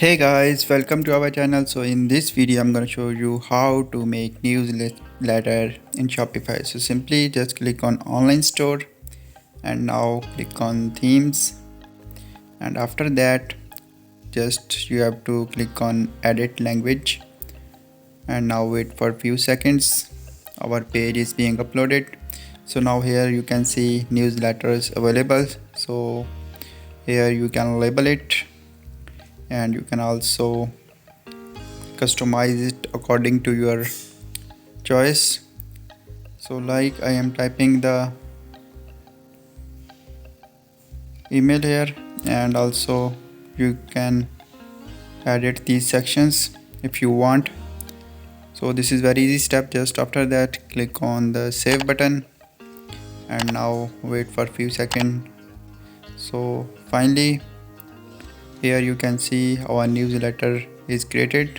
Hey guys, welcome to our channel. So in this video I'm going to show you how to make newsletter in Shopify. So simply just click on online store and now click on themes, and after that just you have to click on edit language, and now wait for a few seconds. Our page is being uploaded. So now here you can see newsletters available. So here you can label it, and you can also customize it according to your choice. So like I am typing the email here, and also you can edit these sections if you want. So this is very easy step. Just after that click on the save button, and now wait for a few seconds. So finally here you can see our newsletter is created.